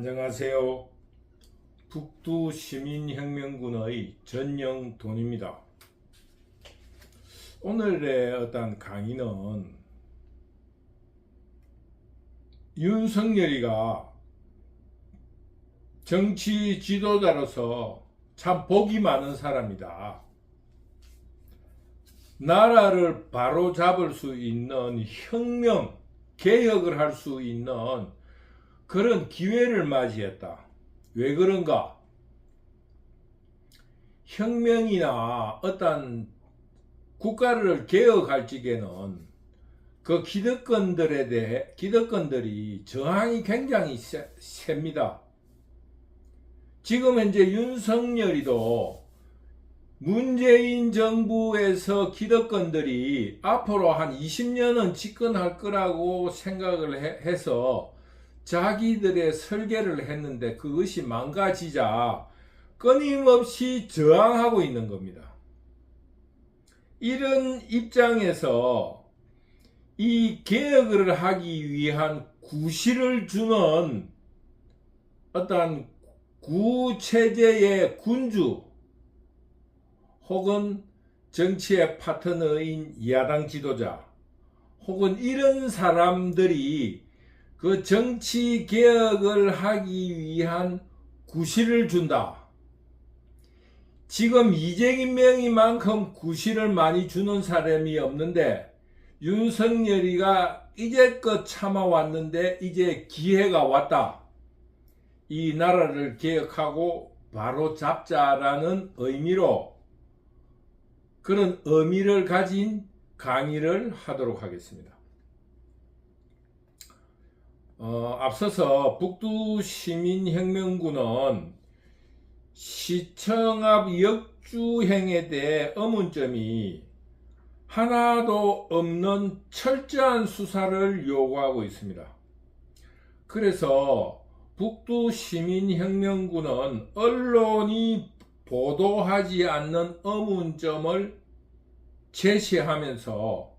안녕하세요. 북두시민혁명군의 전영돈입니다. 오늘의 어떤 강의는 윤석열이가 정치 지도자로서 참 복이 많은 사람이다. 나라를 바로잡을 수 있는 혁명, 개혁을 할 수 있는 그런 기회를 맞이했다. 왜 그런가? 혁명이나 어떤 국가를 개혁할 적에는 그 기득권들이 저항이 굉장히 셉니다. 지금 현재 윤석열이도 문재인 정부에서 기득권들이 앞으로 한 20년은 집권할 거라고 생각을 해서 자기들의 설계를 했는데 그것이 망가지자 끊임없이 저항하고 있는 겁니다. 이런 입장에서 이 개혁을 하기 위한 구실을 주는 어떤 구체제의 군주 혹은 정치의 파트너인 야당 지도자 혹은 이런 사람들이 그 정치 개혁을 하기 위한 구실을 준다. 지금 이재명이만큼 구실을 많이 주는 사람이 없는데 윤석열이가 이제껏 참아왔는데 이제 기회가 왔다. 이 나라를 개혁하고 바로 잡자라는 의미로 그런 의미를 가진 강의를 하도록 하겠습니다. 앞서서 북두시민혁명군은 시청 앞 역주행에 대해 의문점이 하나도 없는 철저한 수사를 요구하고 있습니다. 그래서 북두시민혁명군은 언론이 보도하지 않는 의문점을 제시하면서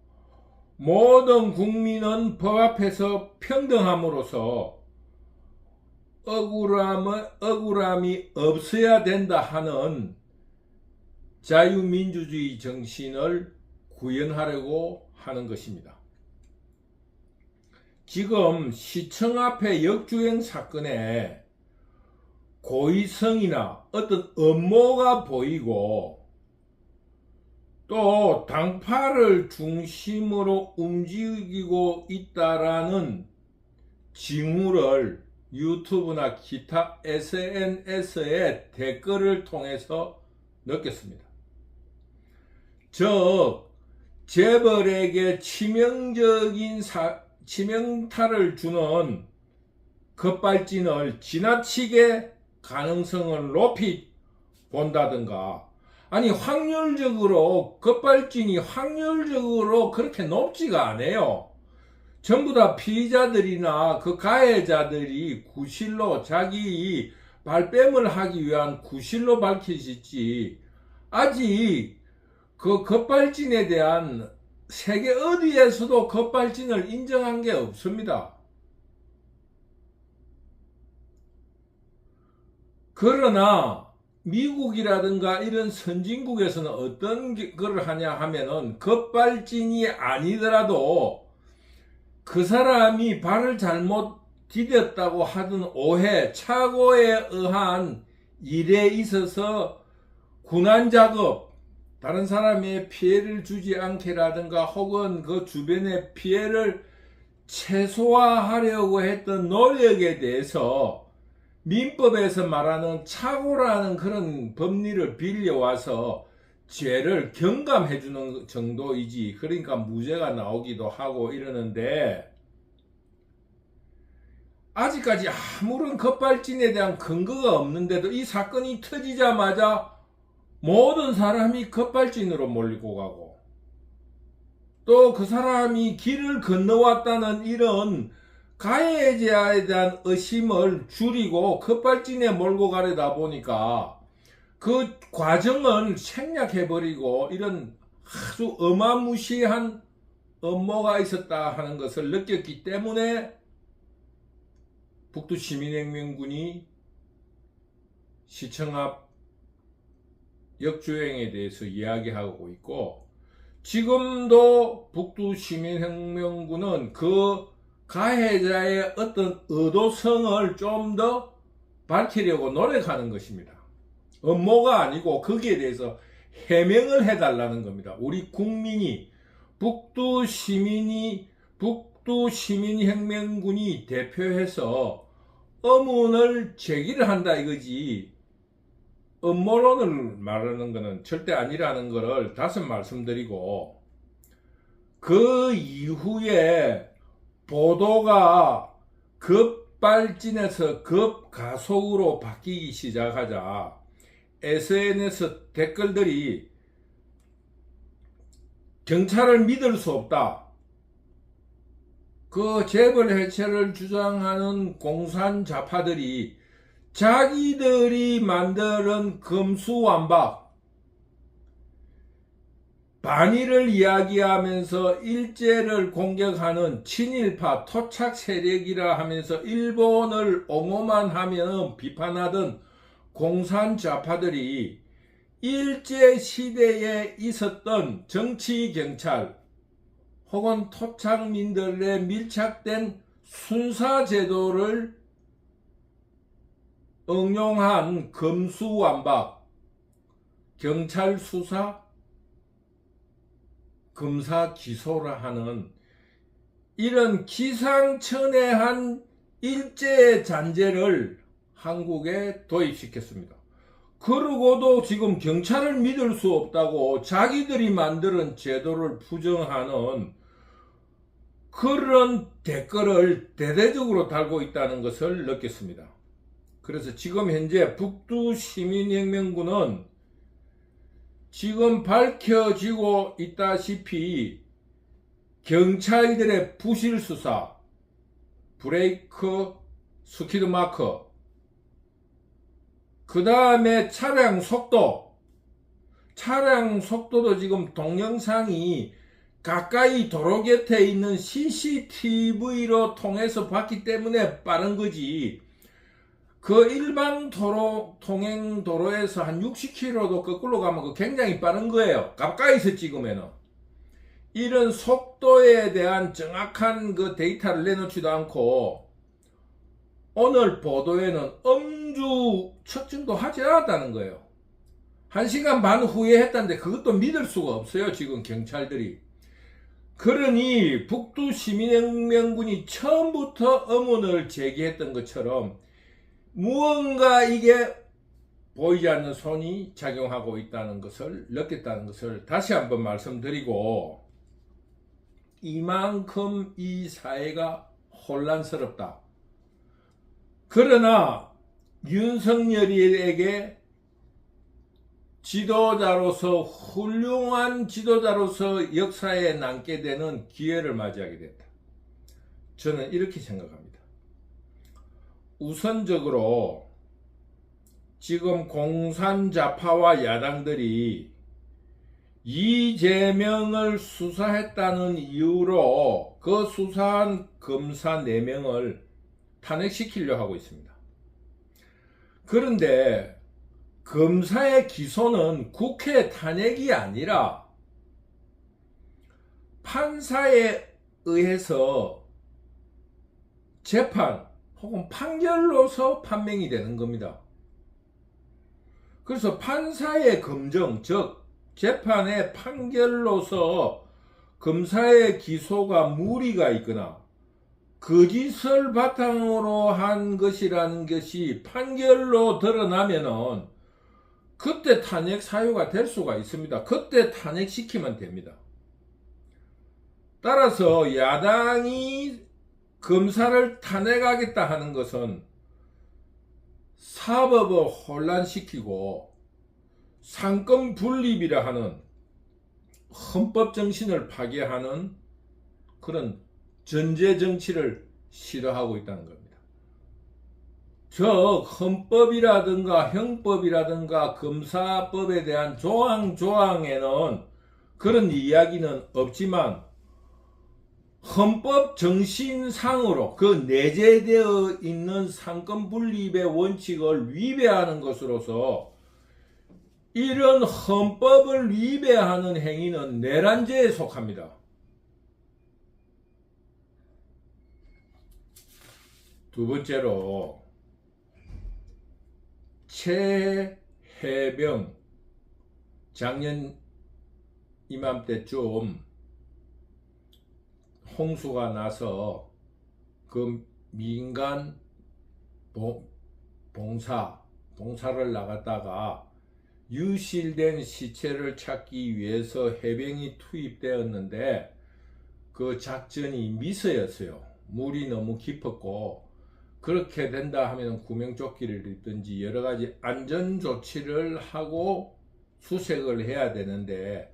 모든 국민은 법 앞에서 평등함으로써 억울함이 없어야 된다 하는 자유민주주의 정신을 구현하려고 하는 것입니다. 지금 시청 앞의 역주행 사건에 고의성이나 어떤 음모가 보이고 또 당파를 중심으로 움직이고 있다라는 징후를 유튜브나 기타 SNS의 댓글을 통해서 느꼈습니다. 즉 재벌에게 치명타를 주는 급발진을 지나치게 가능성을 높이 본다든가 아니 확률적으로 급발진이 확률적으로 그렇게 높지가 않아요. 전부 다 피의자들이나 그 가해자들이 구실로 자기 발뺌을 하기 위한 구실로 밝혀지지 아직 그 급발진에 대한 세계 어디에서도 급발진을 인정한 게 없습니다. 그러나 미국이라든가 이런 선진국에서는 어떤 걸 하냐 하면은 급발진이 아니더라도 그 사람이 발을 잘못 디뎠다고 하던 오해, 착오에 의한 일에 있어서 군안 작업, 다른 사람의 피해를 주지 않게라든가 혹은 그 주변의 피해를 최소화하려고 했던 노력에 대해서 민법에서 말하는 착오라는 그런 법리를 빌려와서 죄를 경감해주는 정도이지 그러니까 무죄가 나오기도 하고 이러는데 아직까지 아무런 급발진에 대한 근거가 없는데도 이 사건이 터지자마자 모든 사람이 급발진으로 몰리고 가고 또 그 사람이 길을 건너왔다는 이런 가해자에 대한 의심을 줄이고 급발진에 몰고 가려다 보니까 그 과정을 생략해버리고 이런 아주 어마무시한 음모가 있었다 하는 것을 느꼈기 때문에 북두시민혁명군이 시청 앞 역주행에 대해서 이야기하고 있고, 지금도 북두시민혁명군은 그 가해자의 어떤 의도성을 좀 더 밝히려고 노력하는 것입니다. 음모가 아니고 거기에 대해서 해명을 해달라는 겁니다. 우리 국민이, 북두시민혁명군이 대표해서 의문을 제기를 한다 이거지, 음모론을 말하는 것은 절대 아니라는 것을 다시 말씀드리고, 그 이후에 보도가 급발진해서 급가속으로 바뀌기 시작하자 SNS 댓글들이 경찰을 믿을 수 없다, 그 재벌 해체를 주장하는 공산 좌파들이 자기들이 만드는 금수완박, 반일을 이야기하면서 일제를 공격하는 친일파 토착 세력이라 하면서 일본을 옹호만 하면 비판하던 공산 좌파들이 일제 시대에 있었던 정치 경찰 혹은 토착민들에 밀착된 순사 제도를 응용한 금수완박, 경찰 수사, 검사 기소라 하는 이런 기상천외한 일제 잔재를 한국에 도입시켰습니다. 그러고도 지금 경찰을 믿을 수 없다고 자기들이 만드는 제도를 부정하는 그런 댓글을 대대적으로 달고 있다는 것을 느꼈습니다. 그래서 지금 현재 북두시민혁명군은 지금 밝혀지고 있다시피 경찰들의 부실 수사, 브레이크, 스피드마크, 그 다음에 차량 속도도 지금 동영상이 가까이 도로 곁에 있는 CCTV로 통해서 봤기 때문에 빠른 거지, 그 일반 통행 도로에서 한 60km도 거꾸로 가면 그 굉장히 빠른 거예요. 가까이서 찍으면은. 이런 속도에 대한 정확한 그 데이터를 내놓지도 않고, 오늘 보도에는 음주 측정도 하지 않았다는 거예요. 1시간 반 후에 했다는데 그것도 믿을 수가 없어요, 지금 경찰들이. 그러니 북두시민혁명군이 처음부터 의문을 제기했던 것처럼 무언가 이게 보이지 않는 손이 작용하고 있다는 것을 느꼈다는 것을 다시 한번 말씀드리고, 이만큼 이 사회가 혼란스럽다. 그러나 윤석열에게 지도자로서, 훌륭한 지도자로서 역사에 남게 되는 기회를 맞이하게 됐다. 저는 이렇게 생각합니다. 우선적으로 지금 공산좌파와 야당들이 이재명을 수사했다는 이유로 그 수사한 검사 4명을 탄핵시키려 하고 있습니다. 그런데 검사의 기소는 국회 탄핵이 아니라 판사에 의해서 재판 혹은 판결로서 판명이 되는 겁니다. 그래서 판사의 검정, 즉 재판의 판결로서 검사의 기소가 무리가 있거나 거짓을 바탕으로 한 것이라는 것이 판결로 드러나면은 그때 탄핵 사유가 될 수가 있습니다. 그때 탄핵시키면 됩니다. 따라서 야당이 검사를 탄핵하겠다 하는 것은 사법을 혼란시키고 상권 분립이라 하는 헌법 정신을 파괴하는 그런 전제 정치를 싫어하고 있다는 겁니다. 즉 헌법이라든가 형법이라든가 검사법에 대한 조항에는 그런 이야기는 없지만 헌법 정신상으로 그 내재되어 있는 상권 분립의 원칙을 위배하는 것으로서 이런 헌법을 위배하는 행위는 내란죄에 속합니다. 두 번째로 최혜병 작년 이맘때쯤 홍수가 나서 그 민간 봉사를 나갔다가 유실된 시체를 찾기 위해서 해병이 투입되었는데 그 작전이 미스였어요. 물이 너무 깊었고, 그렇게 된다 하면 구명조끼를 입든지 여러 가지 안전 조치를 하고 수색을 해야 되는데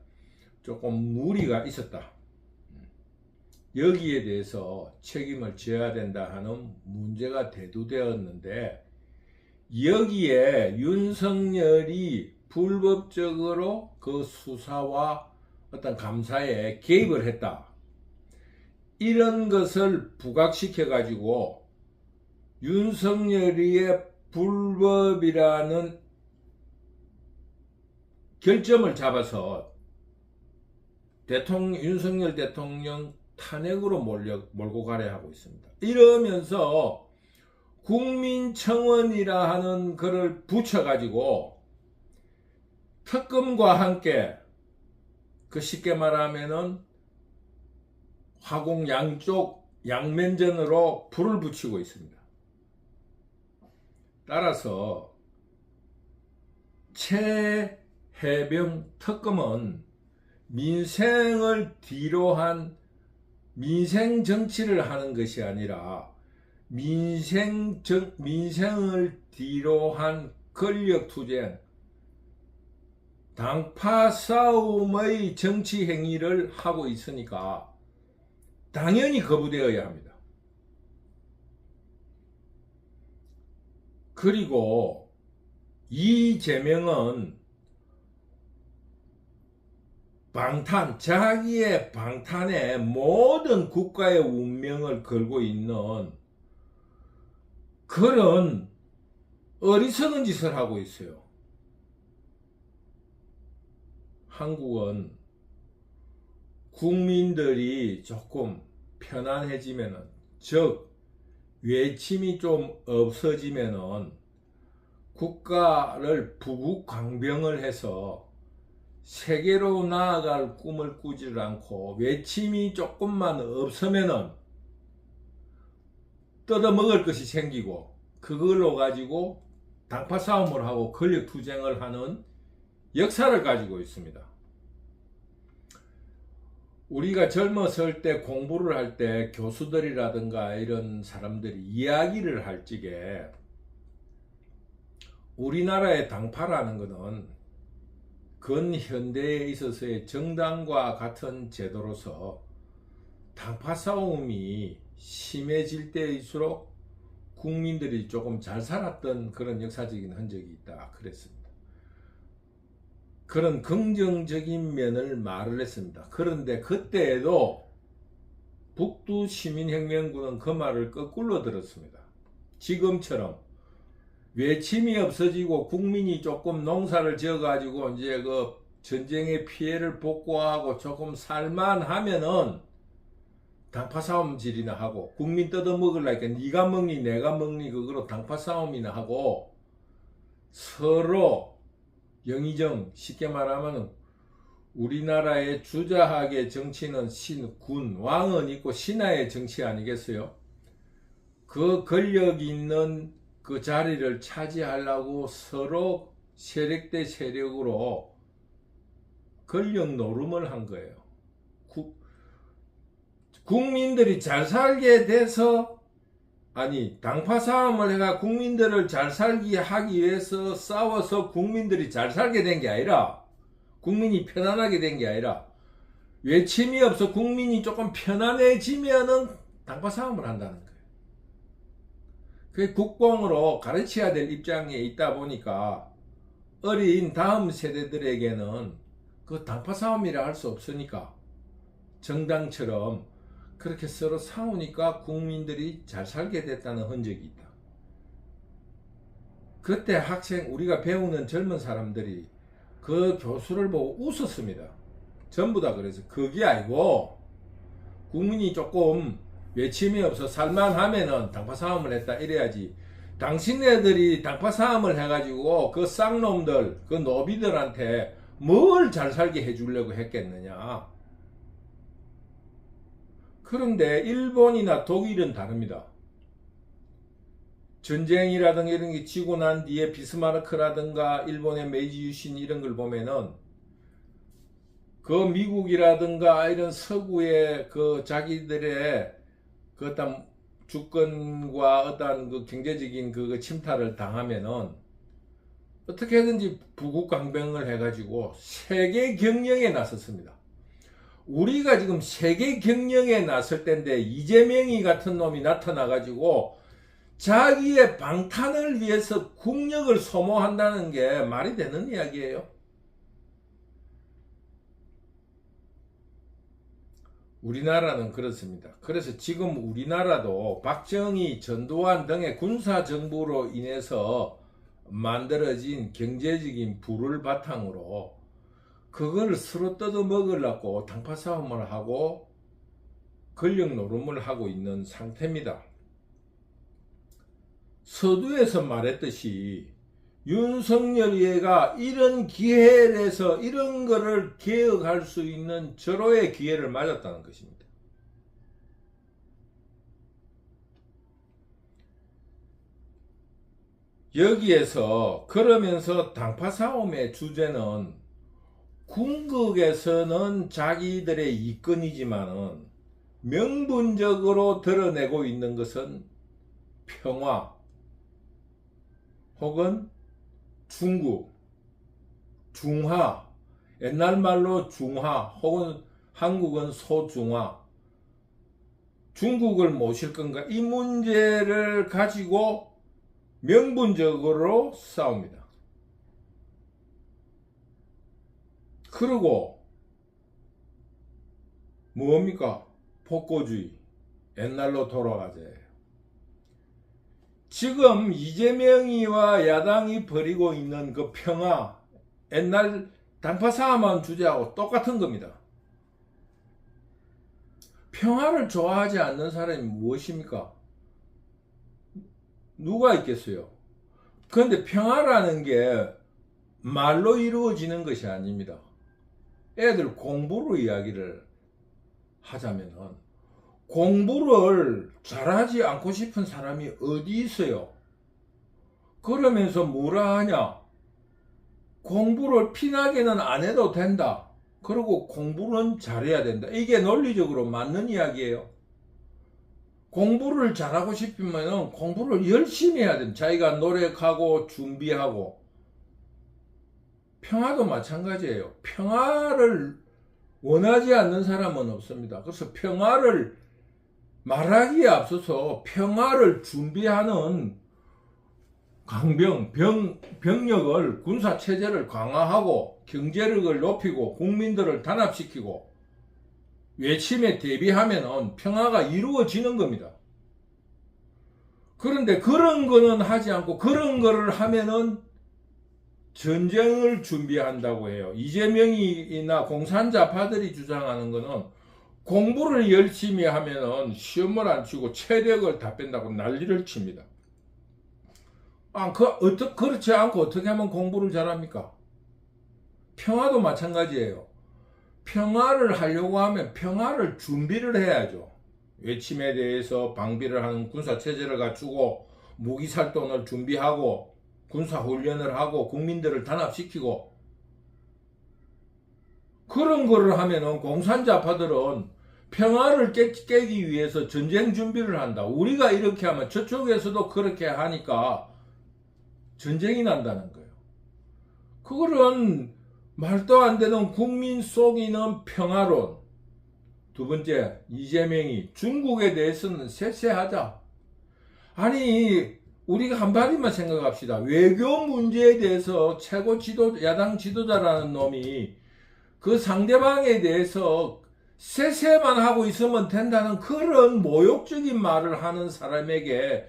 조금 무리가 있었다. 여기에 대해서 책임을 져야 된다 하는 문제가 대두되었는데, 여기에 윤석열이 불법적으로 그 수사와 어떤 감사에 개입을 했다. 이런 것을 부각시켜 가지고 윤석열이의 불법이라는 결점을 잡아서 윤석열 대통령 탄핵으로 몰고 가려 하고 있습니다. 이러면서 국민청원이라 하는 것을 붙여가지고 특검과 함께 그 쉽게 말하면은 화공 양쪽 양면전으로 불을 붙이고 있습니다. 따라서 최혜병 특검은 민생을 뒤로 한 민생 정치를 하는 것이 아니라 민생을 뒤로 한 권력투쟁, 당파 싸움의 정치 행위를 하고 있으니까 당연히 거부되어야 합니다. 그리고 이재명은 자기의 방탄에 모든 국가의 운명을 걸고 있는 그런 어리석은 짓을 하고 있어요. 한국은 국민들이 조금 편안해지면은, 즉 외침이 좀 없어지면은 국가를 부국강병을 해서 세계로 나아갈 꿈을 꾸지를 않고 외침이 조금만 없으면은 뜯어먹을 것이 생기고 그걸로 가지고 당파 싸움을 하고 권력 투쟁을 하는 역사를 가지고 있습니다. 우리가 젊었을 때 공부를 할 때 교수들이라든가 이런 사람들이 이야기를 할 적에 우리나라의 당파라는 것은 근현대에 있어서의 정당과 같은 제도로서 당파 싸움이 심해질 때일수록 국민들이 조금 잘 살았던 그런 역사적인 흔적이 있다 그랬습니다. 그런 긍정적인 면을 말을 했습니다. 그런데 그때에도 북두 시민혁명군은 그 말을 거꾸로 들었습니다. 지금처럼 외침이 없어지고 국민이 조금 농사를 지어가지고 이제 그 전쟁의 피해를 복구하고 조금 살만하면은 당파 싸움질이나 하고, 국민 뜯어먹으려니까 네가 먹니 내가 먹니 그거로 당파 싸움이나 하고 서로 영의정, 쉽게 말하면 우리나라의 주자학의 정치는 군, 왕은 있고 신하의 정치 아니겠어요? 그 권력 있는 그 자리를 차지하려고 서로 세력 대 세력으로 권력 노름을 한 거예요. 국민들이 잘 살게 돼서, 당파 싸움을 해가 국민들을 잘 살게 하기 위해서 싸워서 국민들이 잘 살게 된 게 아니라, 국민이 편안하게 된 게 아니라, 외침이 없어 국민이 조금 편안해지면은 당파 싸움을 한다는 거예요. 그 국공으로 가르쳐야 될 입장에 있다 보니까 어린 다음 세대들에게는 그 당파 싸움이라 할 수 없으니까 정당처럼 그렇게 서로 싸우니까 국민들이 잘 살게 됐다는 흔적이 있다. 그때 우리가 배우는 젊은 사람들이 그 교수를 보고 웃었습니다. 전부 다 그래서 그게 아니고 국민이 조금 외침이 없어 살만하면은 당파 싸움을 했다 이래야지. 당신네들이 당파 싸움을 해가지고 그 쌍놈들 그 노비들한테 뭘 잘 살게 해주려고 했겠느냐. 그런데 일본이나 독일은 다릅니다. 전쟁이라든가 이런 게 지고 난 뒤에 비스마르크라든가 일본의 메이지 유신 이런 걸 보면은 그 미국이라든가 이런 서구의 그 자기들의 그 어떤 주권과 어떤 그 경제적인 그 침탈을 당하면은 어떻게든지 부국강병을 해가지고 세계 경영에 나섰습니다. 우리가 지금 세계 경영에 나설 때인데 이재명이 같은 놈이 나타나가지고 자기의 방탄을 위해서 국력을 소모한다는 게 말이 되는 이야기예요. 우리나라는 그렇습니다. 그래서 지금 우리나라도 박정희, 전두환 등의 군사정부로 인해서 만들어진 경제적인 부를 바탕으로 그걸 서로 뜯어먹으려고 당파 싸움을 하고 권력 노름을 하고 있는 상태입니다. 서두에서 말했듯이 윤석열이가 이런 기회에서 이런 거를 개혁할 수 있는 절호의 기회를 맞았다는 것입니다. 여기에서 그러면서 당파 싸움의 주제는 궁극에서는 자기들의 이권이지만은 명분적으로 드러내고 있는 것은 평화 혹은 중국, 중화, 옛날 말로 중화 혹은 한국은 소중화, 중국을 모실 건가 이 문제를 가지고 명분적으로 싸웁니다. 그리고 뭡니까? 복고주의, 옛날로 돌아가자. 지금 이재명이와 야당이 벌이고 있는 그 평화, 옛날 당파 싸움한 주제하고 똑같은 겁니다. 평화를 좋아하지 않는 사람이 무엇입니까? 누가 있겠어요? 그런데 평화라는 게 말로 이루어지는 것이 아닙니다. 애들 공부로 이야기를 하자면은 공부를 잘하지 않고 싶은 사람이 어디 있어요? 그러면서 뭐라 하냐? 공부를 피나게는 안 해도 된다. 그리고 공부는 잘해야 된다. 이게 논리적으로 맞는 이야기예요. 공부를 잘하고 싶으면 공부를 열심히 해야 됩니다. 자기가 노력하고 준비하고. 평화도 마찬가지예요. 평화를 원하지 않는 사람은 없습니다. 그래서 평화를 말하기에 앞서서 평화를 준비하는 병력을 군사체제를 강화하고 경제력을 높이고 국민들을 단합시키고 외침에 대비하면 평화가 이루어지는 겁니다. 그런데 그런 거는 하지 않고 그런 거를 하면은 전쟁을 준비한다고 해요. 이재명이나 공산자파들이 주장하는 거는 공부를 열심히 하면은 시험을 안 치고 체력을 다 뺀다고 난리를 칩니다. 그렇지 않고 어떻게 하면 공부를 잘합니까? 평화도 마찬가지예요. 평화를 하려고 하면 평화를 준비를 해야죠. 외침에 대해서 방비를 하는 군사체제를 갖추고 무기살돈을 준비하고 군사훈련을 하고 국민들을 단합시키고 그런 거를 하면은 공산자파들은 평화를 깨기 위해서 전쟁 준비를 한다. 우리가 이렇게 하면 저쪽에서도 그렇게 하니까 전쟁이 난다는 거예요. 그거는 말도 안 되는 국민 속이는 평화론. 두 번째, 이재명이 중국에 대해서는 세세하자. 아니 우리가 한마디만 생각합시다. 외교 문제에 대해서 최고 야당 지도자라는 놈이 그 상대방에 대해서 세세만 하고 있으면 된다는 그런 모욕적인 말을 하는 사람에게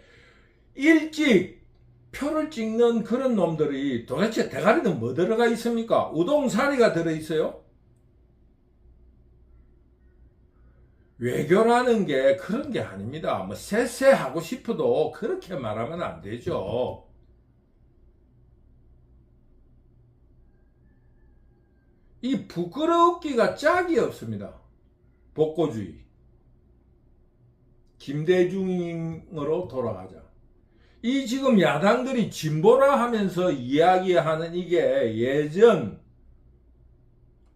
일찍 표를 찍는 그런 놈들이 도대체 대가리는 뭐 들어가 있습니까? 우동사리가 들어있어요? 외교라는 게 그런 게 아닙니다. 뭐 세세하고 싶어도 그렇게 말하면 안 되죠. 이 부끄럽기가 짝이 없습니다. 복고주의. 김대중으로 돌아가자. 이 지금 야당들이 진보라 하면서 이야기하는 이게 예전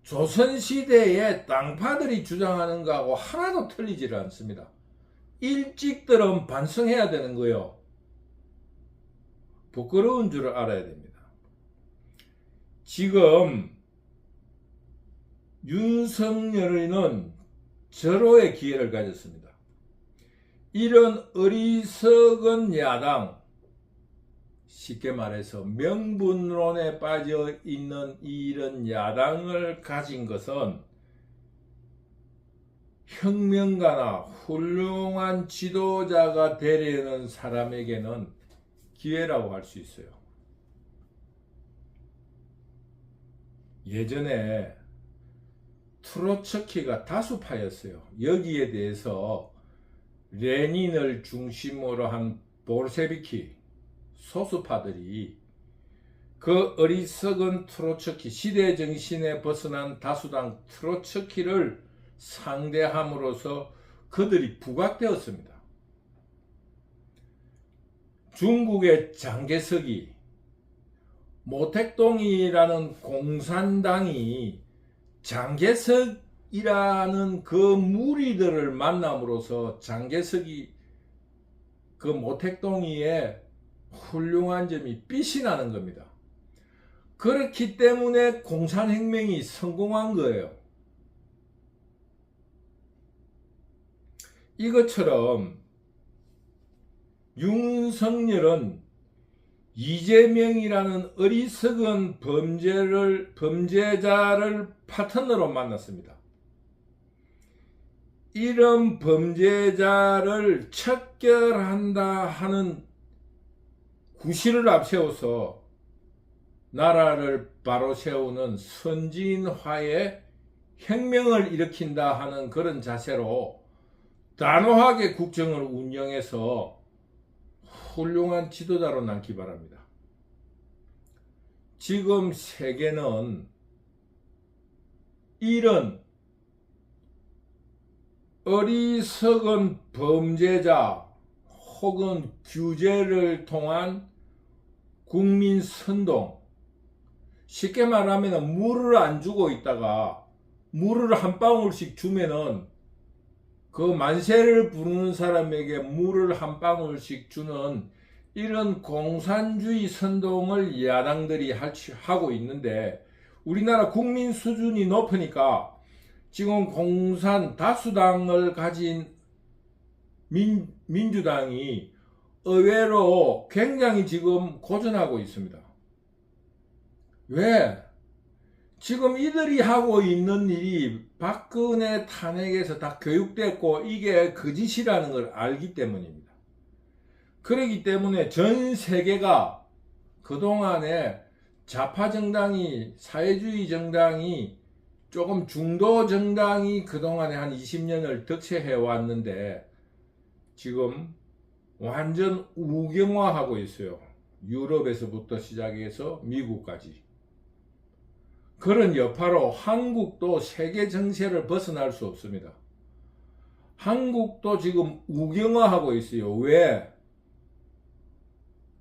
조선시대의 땅파들이 주장하는 거하고 하나도 틀리지를 않습니다. 일찍들은 반성해야 되는 거요. 부끄러운 줄 알아야 됩니다. 지금 윤석열이는 절호의 기회를 가졌습니다. 이런 어리석은 야당, 쉽게 말해서 명분론에 빠져 있는 이런 야당을 가진 것은 혁명가나 훌륭한 지도자가 되려는 사람에게는 기회라고 할 수 있어요. 예전에 트로츠키가 다수파였어요. 여기에 대해서 레닌을 중심으로 한 볼셰비키 소수파들이 그 어리석은 트로츠키, 시대 정신에 벗어난 다수당 트로츠키를 상대함으로써 그들이 부각되었습니다. 중국의 장개석이 모택동이라는 공산당이 장개석이라는 그 무리들을 만남으로써 장개석이 그 모택동이의 훌륭한 점이 빛이 나는 겁니다. 그렇기 때문에 공산혁명이 성공한 거예요. 이것처럼 윤석열은 이재명이라는 어리석은 범죄자를 파트너로 만났습니다. 이런 범죄자를 척결한다 하는 구실을 앞세워서 나라를 바로 세우는 선진화의 혁명을 일으킨다 하는 그런 자세로 단호하게 국정을 운영해서 훌륭한 지도자로 남기 바랍니다. 지금 세계는 이런 어리석은 범죄자 혹은 규제를 통한 국민 선동, 쉽게 말하면 물을 안 주고 있다가 물을 한 방울씩 주면은 그 만세를 부르는 사람에게 물을 한 방울씩 주는 이런 공산주의 선동을 야당들이 하고 있는데, 우리나라 국민 수준이 높으니까 지금 공산 다수당을 가진 민주당이 의외로 굉장히 지금 고전하고 있습니다. 왜? 지금 이들이 하고 있는 일이 박근혜 탄핵에서 다 교육됐고 이게 거짓이라는 걸 알기 때문입니다. 그렇기 때문에 전 세계가 그동안에 좌파 정당이, 사회주의 정당이, 조금 중도 정당이 그동안에 한 20년을 득세해 왔는데 지금 완전 우경화하고 있어요. 유럽에서부터 시작해서 미국까지. 그런 여파로 한국도 세계 정세를 벗어날 수 없습니다. 한국도 지금 우경화하고 있어요. 왜?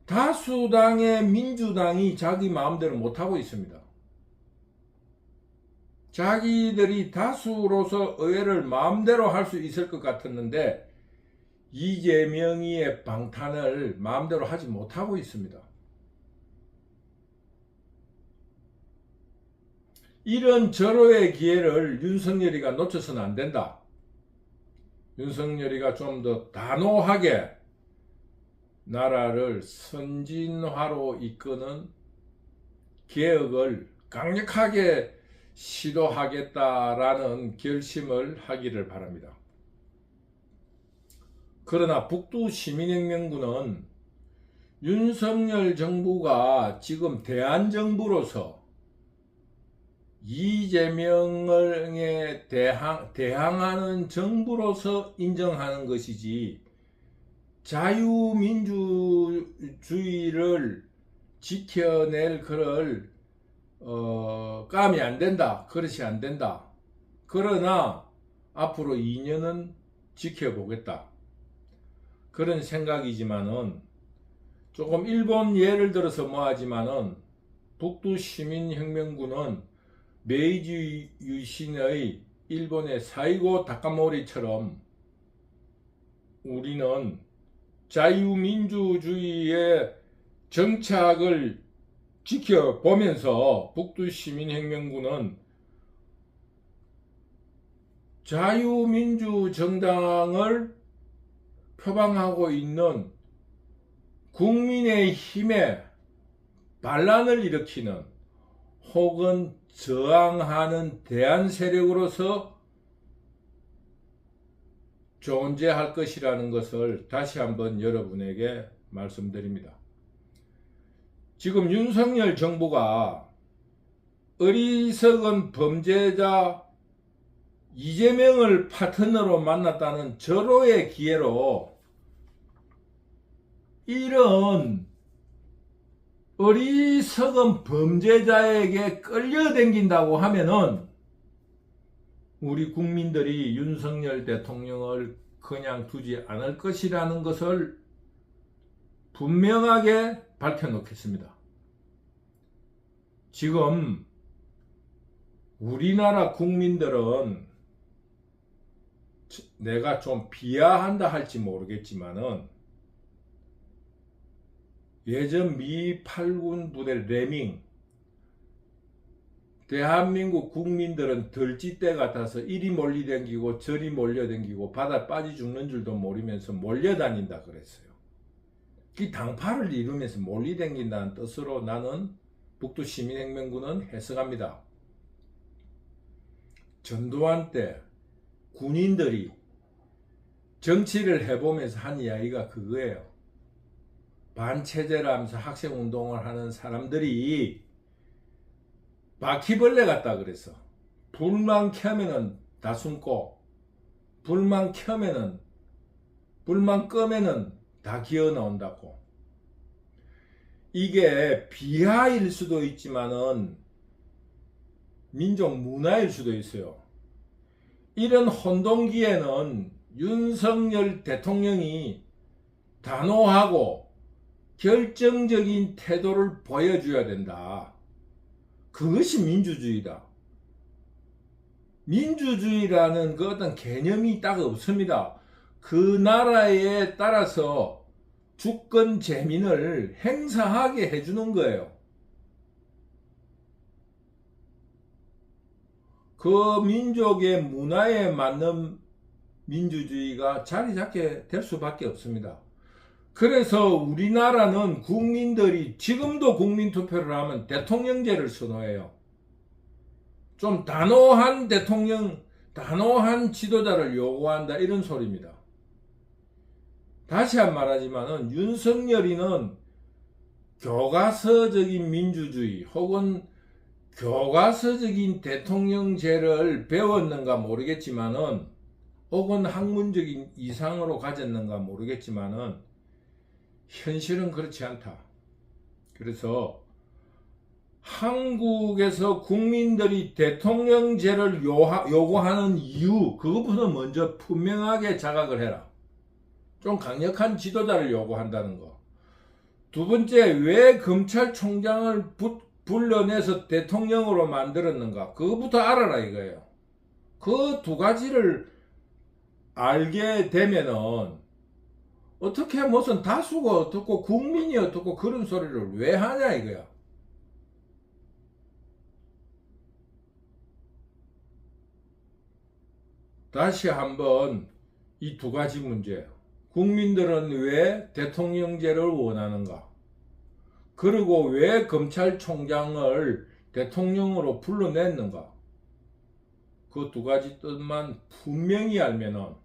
다수당의 민주당이 자기 마음대로 못하고 있습니다. 자기들이 다수로서 의회를 마음대로 할 수 있을 것 같았는데 이재명이의 방탄을 마음대로 하지 못하고 있습니다. 이런 절호의 기회를 윤석열이가 놓쳐서는 안 된다. 윤석열이가 좀 더 단호하게 나라를 선진화로 이끄는 개혁을 강력하게 시도하겠다라는 결심을 하기를 바랍니다. 그러나 북두 시민혁명군은 윤석열 정부가 지금 대한정부로서 이재명에 대항하는 정부로서 인정하는 것이지 자유민주주의를 지켜낼 그럴 감이 안 된다. 그릇이 안 된다. 그러나 앞으로 2년은 지켜보겠다. 그런 생각이지만은 조금 일본 예를 들어서 뭐하지만은 북두 시민혁명군은 메이지 유신의 일본의 사이고 다카모리처럼 우리는 자유민주주의의 정착을 지켜보면서 북두 시민혁명군은 자유민주정당을 표방하고 있는 국민의힘에 반란을 일으키는 혹은 저항하는 대안 세력으로서 존재할 것이라는 것을 다시 한번 여러분에게 말씀드립니다. 지금 윤석열 정부가 어리석은 범죄자 이재명을 파트너로 만났다는 절호의 기회로 이런 어리석은 범죄자에게 끌려다닌다고 하면은 우리 국민들이 윤석열 대통령을 그냥 두지 않을 것이라는 것을 분명하게 밝혀놓겠습니다. 지금 우리나라 국민들은 내가 좀 비하한다 할지 모르겠지만은 예전 미 8군 부대 레밍 대한민국 국민들은 들쥐떼 같아서 이리 몰려댕기고 저리 몰려댕기고 바다 빠지 죽는 줄도 모르면서 몰려다닌다 그랬어요. 이 당파를 이루면서 몰려댕긴다는 뜻으로 나는 북두 시민혁명군은 해석합니다. 전두환 때 군인들이 정치를 해보면서 한 이야기가 그거예요. 반체제라면서 학생운동을 하는 사람들이 바퀴벌레 같다 그랬어. 불만 켜면은 다 숨고 불만 끄면은 다 기어 나온다고. 이게 비하일 수도 있지만은 민족 문화일 수도 있어요. 이런 혼동기에는 윤석열 대통령이 단호하고 결정적인 태도를 보여줘야 된다. 그것이 민주주의다. 민주주의라는 그 어떤 개념이 딱 없습니다. 그 나라에 따라서 주권 재민을 행사하게 해주는 거예요. 그 민족의 문화에 맞는 민주주의가 자리 잡게 될 수밖에 없습니다. 그래서 우리나라는 국민들이 지금도 국민투표를 하면 대통령제를 선호해요. 좀 단호한 대통령, 단호한 지도자를 요구한다 이런 소리입니다. 다시 한 말하지만은 윤석열이는 교과서적인 민주주의 혹은 교과서적인 대통령제를 배웠는가 모르겠지만은 혹은 학문적인 이상으로 가졌는가 모르겠지만은 현실은 그렇지 않다. 그래서 한국에서 국민들이 대통령제를 요구하는 이유, 그것부터 먼저 분명하게 자각을 해라. 좀 강력한 지도자를 요구한다는 거. 두 번째, 왜 검찰총장을 불러내서 대통령으로 만들었는가? 그것부터 알아라 이거예요. 그 두 가지를 알게 되면은 어떻게 무슨 다수가 어떻고 국민이 어떻고 그런 소리를 왜 하냐 이거야. 다시 한번 이 두 가지 문제. 국민들은 왜 대통령제를 원하는가? 그리고 왜 검찰총장을 대통령으로 불러냈는가? 그 두 가지 뜻만 분명히 알면은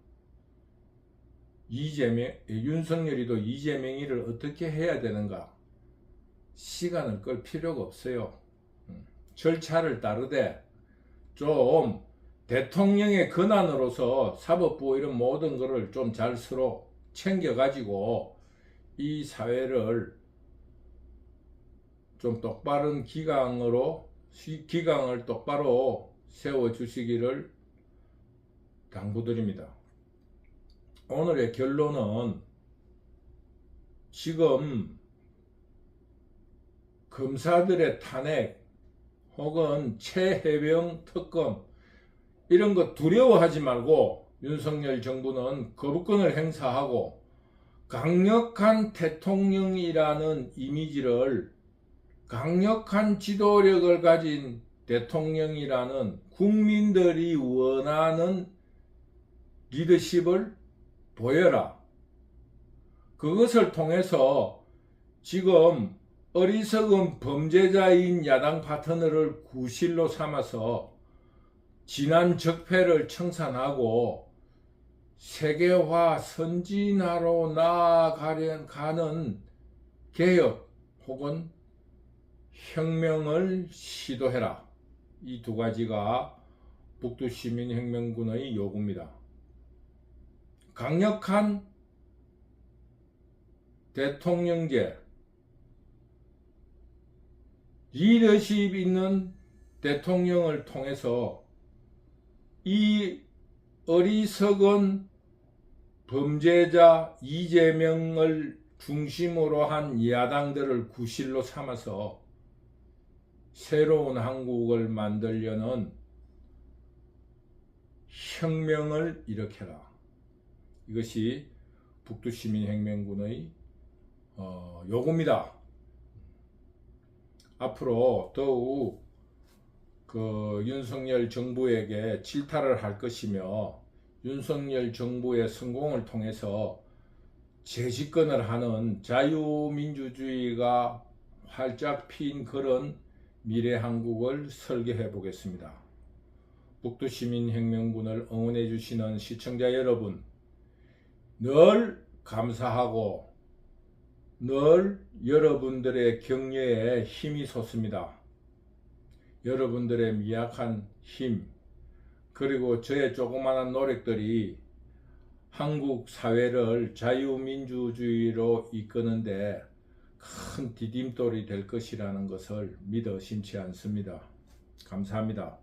윤석열이도 이재명이를 어떻게 해야 되는가 시간을 끌 필요가 없어요. 절차를 따르되 좀 대통령의 권한으로서 사법부 이런 모든 거를 좀 잘 서로 챙겨가지고 이 사회를 좀 똑바른 기강을 똑바로 세워주시기를 당부드립니다. 오늘의 결론은 지금 검사들의 탄핵 혹은 최해병 특검 이런 거 두려워하지 말고 윤석열 정부는 거부권을 행사하고 강력한 대통령이라는 이미지를 강력한 지도력을 가진 대통령이라는 국민들이 원하는 리더십을 보여라. 그것을 통해서 지금 어리석은 범죄자인 야당 파트너를 구실로 삼아서 지난 적폐를 청산하고 세계화 선진화로 나아가는 개혁 혹은 혁명을 시도해라. 이 두 가지가 북두시민혁명군의 요구입니다. 강력한 대통령제, 리더십 있는 대통령을 통해서 이 어리석은 범죄자 이재명을 중심으로 한 야당들을 구실로 삼아서 새로운 한국을 만들려는 혁명을 일으켜라. 이것이 북두시민혁명군의 요구입니다. 앞으로 더욱 윤석열 정부에게 질타를 할 것이며 윤석열 정부의 성공을 통해서 재집권을 하는 자유민주주의가 활짝 핀 그런 미래 한국을 설계해 보겠습니다. 북두시민혁명군을 응원해 주시는 시청자 여러분, 늘 감사하고 늘 여러분들의 격려에 힘이 솟습니다. 여러분들의 미약한 힘 그리고 저의 조그마한 노력들이 한국 사회를 자유민주주의로 이끄는데 큰 디딤돌이 될 것이라는 것을 믿어 심지 않습니다. 감사합니다.